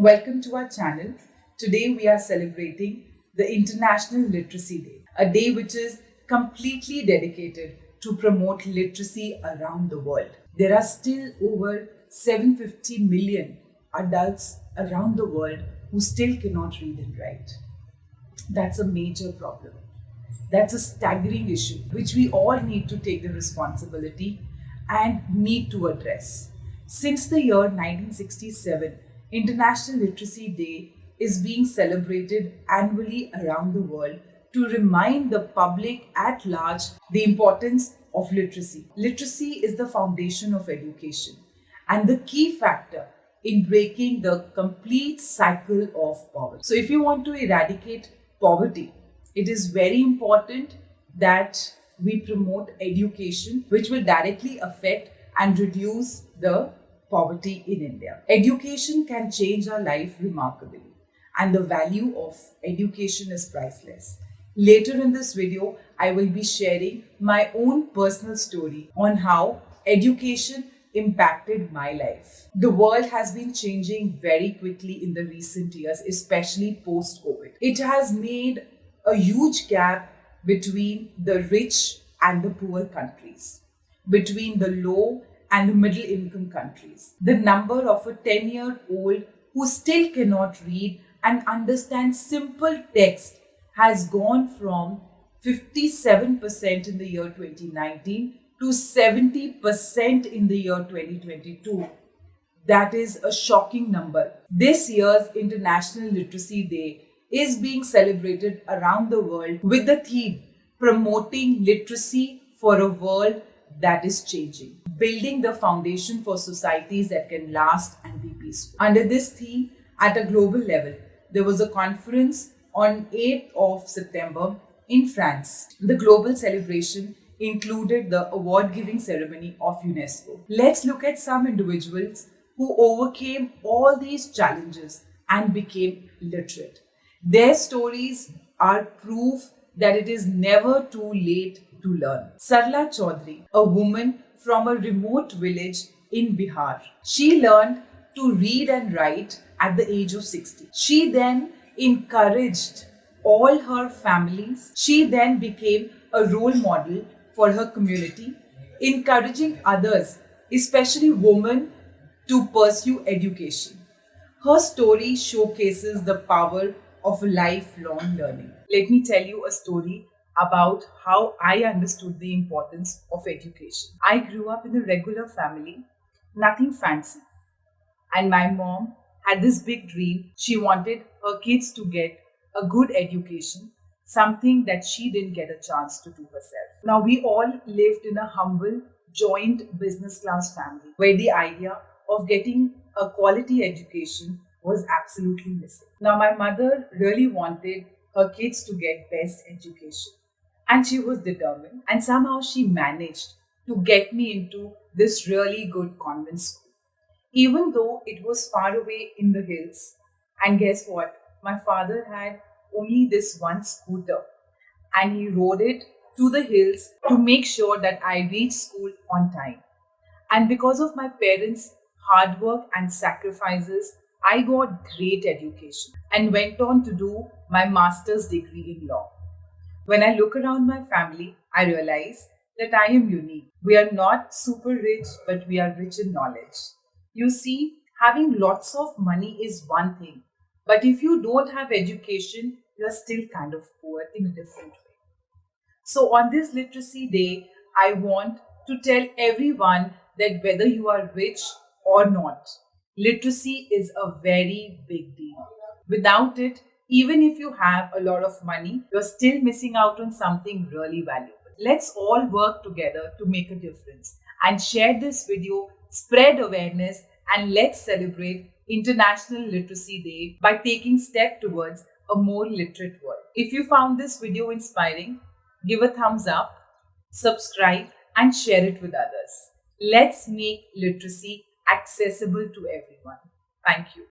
Welcome to our channel. Today we are celebrating the International Literacy Day, a day which is completely dedicated to promote literacy around the world. There are still over 750 million adults around the world who still cannot read and write. That's a major problem. That's a staggering issue which we all need to take the responsibility and need to address. Since the year 1967, International Literacy Day is being celebrated annually around the world to remind the public at large the importance of literacy. Literacy is the foundation of education and the key factor in breaking the complete cycle of poverty. So if you want to eradicate poverty, it is very important that we promote education, which will directly affect and reduce the poverty in India. Education can change our life remarkably, and the value of education is priceless. Later in this video, I will be sharing my own personal story on how education impacted my life. The world has been changing very quickly in the recent years, especially post-COVID. It has made a huge gap between the rich and the poor countries, between the low and the middle income countries. The number of a 10-year-old who still cannot read and understand simple text has gone from 57% in the year 2019 to 70% in the year 2022. That is a shocking number. This year's International Literacy Day is being celebrated around the world with the theme promoting literacy for a world that is changing, building the foundation for societies that can last and be peaceful. Under this theme, at a global level, there was a conference on 8th of September in France. The global celebration included the award-giving ceremony of UNESCO. Let's look at some individuals who overcame all these challenges and became literate. Their stories are proof that it is never too late to learn. Sarla Chaudhary, a woman from a remote village in Bihar. She learned to read and write at the age of 60. She then encouraged all her families. She then became a role model for her community, encouraging others, especially women, to pursue education. Her story showcases the power of lifelong learning. Let me tell you a story about how I understood the importance of education. I grew up in a regular family, nothing fancy. And my mom had this big dream. She wanted her kids to get a good education, something that she didn't get a chance to do herself. Now, we all lived in a humble, joint business class family where the idea of getting a quality education was absolutely missing. Now, my mother really wanted her kids to get best education, and she was determined, and somehow she managed to get me into this really good convent school, even though it was far away in the hills. And guess what? My father had only this one scooter, and he rode it to the hills to make sure that I reached school on time. And because of my parents' hard work and sacrifices, I got great education and went on to do my master's degree in law. When I look around my family, I realize that I am unique. We are not super rich, but we are rich in knowledge. You see, having lots of money is one thing, but if you don't have education, you are still kind of poor in a different way. So on this Literacy Day, I want to tell everyone that whether you are rich or not, literacy is a very big deal. Without it, even if you have a lot of money, you're still missing out on something really valuable. Let's all work together to make a difference and share this video, spread awareness, and let's celebrate International Literacy Day by taking steps towards a more literate world. If you found this video inspiring, give a thumbs up, subscribe, and share it with others. Let's make literacy accessible to everyone. Thank you.